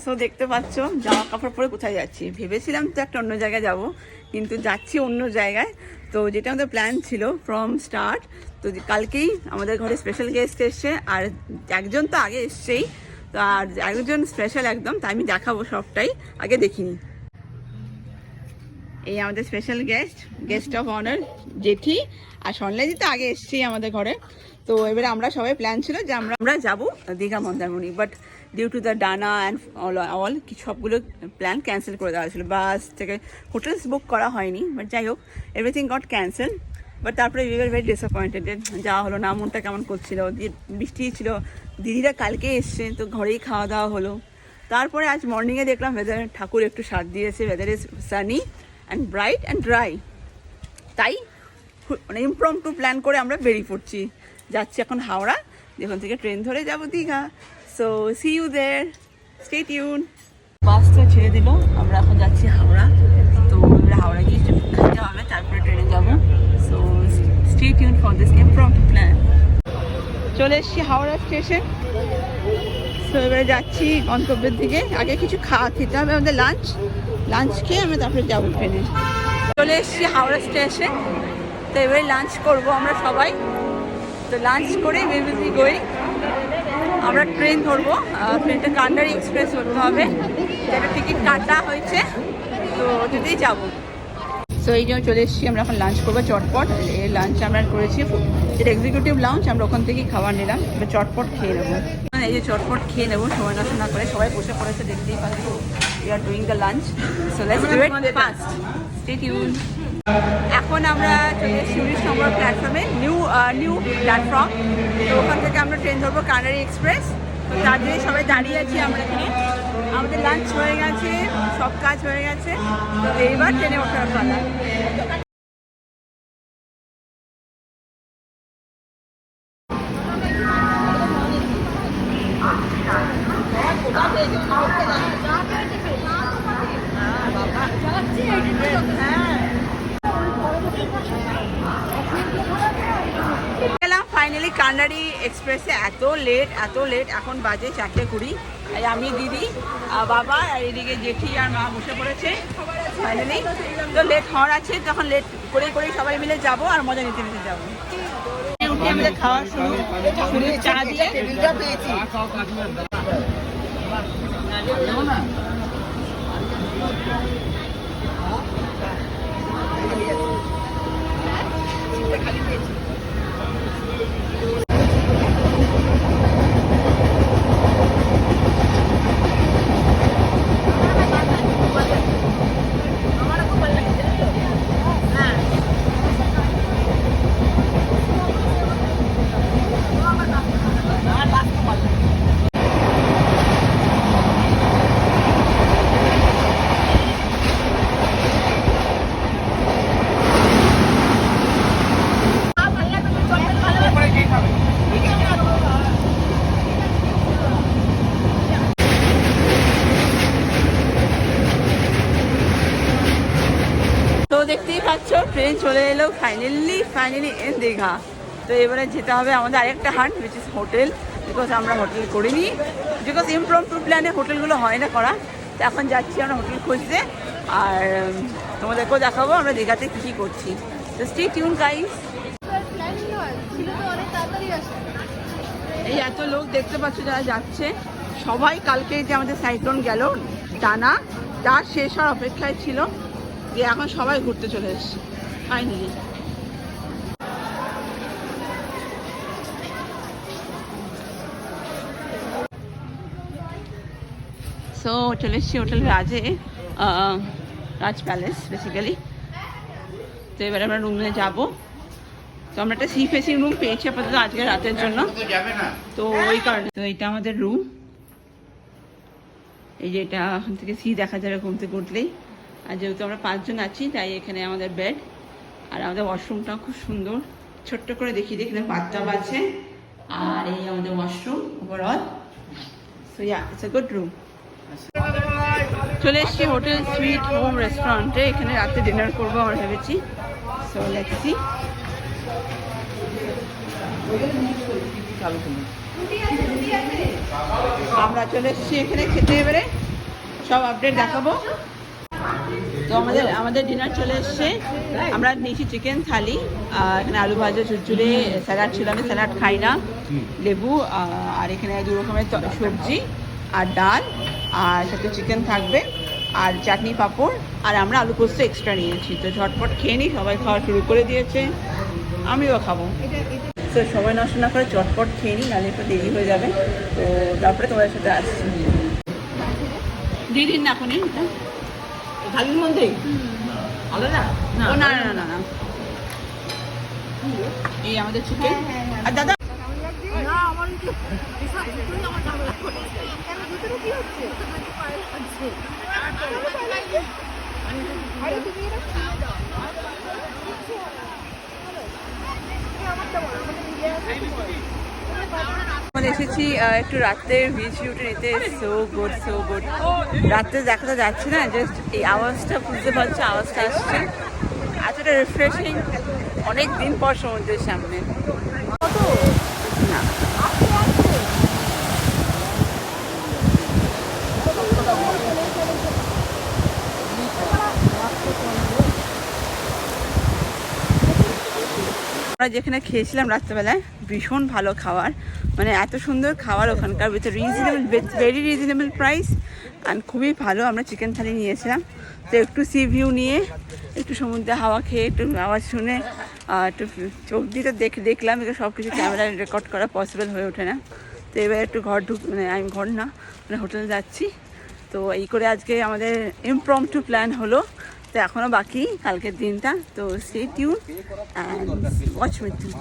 So দেখতে পাচ্ছ জামা কাপড় পরে কোথায় যাচ্ছি। ভেবেছিলাম তো একটা অন্য জায়গায় যাব, কিন্তু যাচ্ছি অন্য জায়গায়। তো যেটা আমাদের প্ল্যান ছিল ফ্রম স্টার্ট, তো কালকেই আমাদের ঘরে স্পেশাল গেস্ট এসছে, আর একজন তো আগে এসছেই, তো আর একজন স্পেশাল একদম, তাই আমি দেখাবো সবটাই, আগে দেখিনি। এই আমাদের স্পেশাল গেস্ট অফ অনার জেঠি, আর স্বর্ণাজি তো আগে এসছেই আমাদের ঘরে। তো এবারে আমরা সবাই প্ল্যান ছিল যে আমরা যাবো Digha Mandarmani, but due to the Dana and all সবগুলো প্ল্যান ক্যান্সেল করে দেওয়া হয়েছিল। বাস থেকে হোটেলস বুক করা হয়নি, বাট যাই হোক এভরিথিং গট ক্যান্সেল। বাট তারপরে উই আর ভেরি ডিসঅ্যাপয়েন্টেড, যাওয়া হলো না, মনটা কেমন করছিল, বৃষ্টি ছিল, দিদিরা কালকে এসছে, তো ঘরেই খাওয়া দাওয়া হলো। তারপরে আজ মর্নিংয়ে দেখলাম ওয়েদার, ঠাকুর একটু সাথ দিয়েছে, weather is Sunny and bright and dry, তাই মানে ইমপ্রম্পটু প্ল্যান করে আমরা বেরিয়ে পড়ছি, যাচ্ছি এখন হাওড়া, যেখান থেকে ট্রেন ধরে যাব Digha. So see you there, stay tune. বাসটা ছেড়ে দিল, আমরা এখন যাচ্ছি হাওড়া। তো হাওড়া গিয়ে খাইতে হবে, তারপরে ট্রেনে যাব। So stay tuned for this impromptu plan. চলে এসেছি হাওড়া স্টেশন। তো এবারে যাচ্ছি গন্তব্যের দিকে। আগে কিছু খেতে হবে আমাদের, লাঞ্চ খেয়ে আমরা তারপরে যাবো ট্রেনে। চলে এসেছি হাওড়া স্টেশন। তো এবারে লাঞ্চ করবো আমরা সবাই। তো লাঞ্চ করে বেবি গই আমরা ট্রেন ধরবো। ট্রেনটা কান্ডারি এক্সপ্রেস ধরতে হবে, যেটা টিকিট কাটা হয়েছে, তো ওটাতেই যাবো। তো এই জন্য চলে এসেছি, আমরা এখন লাঞ্চ করবো চটপট। এই লাঞ্চ আমরা করেছি, যেটা এক্সিকিউটিভ লাঞ্চ, আমরা ওখান থেকেই খাবার নিলাম। এবার চটপট খেয়ে নেবো, এই যে চটপট খেয়ে নেবো, সময় নষ্ট না করে। সবাই বসে পড়েছে, দেখতেই পাচ্ছি। We are doing the lunch, so let's do it fast, stay tune. এখন আমরা চলে এসেছি 19 নম্বর প্ল্যাটফর্মে, নিউ প্ল্যাটফর্ম। তো ওখান থেকে আমরা ট্রেন ধরবো কান্ডারি এক্সপ্রেস। তো তার জন্য সবাই দাঁড়িয়ে আছি আমরা এখানে। আমাদের লাঞ্চ হয়ে গেছে, সব কাজ হয়ে গেছে, তো এইবার ট্রেনে ওঠার পালা। ফাইনালি কান্ডারি এক্সপ্রেসে। এত লেট, এখন বাজে 4:20। আমি, দিদি, বাবা, আর এদিকে জেঠি আর মা বসে পড়েছে ফাইনালি। তো লেট হওয়ার আছে, তখন লেট করে সবাই মিলে যাব আর মজা নিতে যাবো। উঠে আমাদের খাওয়া শুরু, চা দিয়ে টেবিলটা পেয়েছি। দেখতেই পাচ্ছ ট্রেন চলে এলো ফাইনালি ইন দীঘা। তো এবারে যেতে হবে আমাদের আরেকটা হাট, উইচ ইজ হোটেল, বিকজ আমরা হোটেল করিনি, বিকজ ইমপ্রম্পটু প্ল্যানে হোটেলগুলো হয় না করা। তো এখন যাচ্ছি আমরা হোটেল খুঁজতে, আর তোমাদেরকেও দেখাবো আমরা দীঘাতে কী করছি। তো স্টে টিউন গাইস। এই এত লোক দেখতে পাচ্ছ যারা যাচ্ছে, সবাই কালকে যে আমাদের সাইক্লোন গেল ডানা, তার শেষ হওয়ার অপেক্ষায় ছিল, যে এখন সবাই ঘুরতে চলে এসছে ফাইনালি। সো চলে এসছি হোটেল রাজ প্যালেস বেসিক্যালি। তো এবার আমরা রুমে যাবো। তো আমরা একটা সি ফেসিং রুম পেয়েছি আপাতত আজকে রাতের জন্য, তো ওই কারণে। তো এটা আমাদের রুম, এই যে এটা এখন থেকে সি দেখা যাবে ঘুম থেকে উঠলেই। আর যেহেতু আমরা 5 জন আছি, তাই এখানে আমাদের বেড, আর আমাদের ওয়াশরুমটাও খুব সুন্দর, ছোট্ট করে দেখিয়ে দিই, এখানে বাথটাব আছে, আর এই আমাদের washroom overall. So yeah, it's a good room. চলে এসছি হোটেল সুইট হোম রেস্টুরেন্টে, এখানে রাতে ডিনার করবো আমরা ভেবেছি। So let's see. আমরা চলে এসেছি এখানে খেতে, এবারে সব আপডেট দেখাবো। তো আমাদের ডিনার চলে এসছে। আমরা নিয়েছি চিকেন থালি, এখানে আলু ভাজা, চুরচুরে, স্যালাড ছিল, আমি স্যালাড খাই না, লেবু, আর এখানে 2 রকমের সবজি আর ডাল, আর সাথে চিকেন থাকবে, আর চাটনি পাঁপড়, আর আমরা আলু পোস্ত এক্সট্রা নিয়েছি। তো ঝটপট খেয়ে নিই, সবাই খাওয়া শুরু করে দিয়েছে, আমিও খাবো। তো সময় নষ্ট না করে চটপট খেয়ে নিই, নাহলে একটু দেরি হয়ে যাবে। তো তারপরে তোমাদের সাথে আসছি। দিদিন না এখনই থালির মধ্যেই আলাদা না, না না না না, এই আমাদের চিকেন। আর দাদা আমরা এসেছি একটু রাত্রের বিচ ভিউটা নিতে। So good, so good. রাত্রে দেখাতে যাচ্ছে না, জাস্ট এই আওয়াজটা বুঝতে পারছো, আওয়াজটা আসছে, এতটা রিফ্রেশিং। অনেক দিন পর সমুদ্রের সামনে না। আমরা যেখানে খেয়েছিলাম রাত্রেবেলায়, ভীষণ ভালো খাবার, মানে এত সুন্দর খাবার ওখানকার, with reasonable, very reasonable price, and খুবই ভালো। আমরা চিকেন থালি নিয়েছিলাম, তো একটু সি ভিউ নিয়ে, একটু সমুদ্রে হাওয়া খেয়ে, একটু আওয়াজ শুনে, একটু চোখ দিয়ে তো দেখলাম, এগুলো সব কিছু ক্যামেরায় রেকর্ড করা পসিবল হয়ে ওঠে না। তো এবার একটু মানে আমি ঘর না, মানে হোটেলে যাচ্ছি। তো এই করে আজকে আমাদের ইমপ্রম্পটু প্ল্যান হলো। তো এখনও বাকি কালকের দিনটা, তো stay tune and watch with me.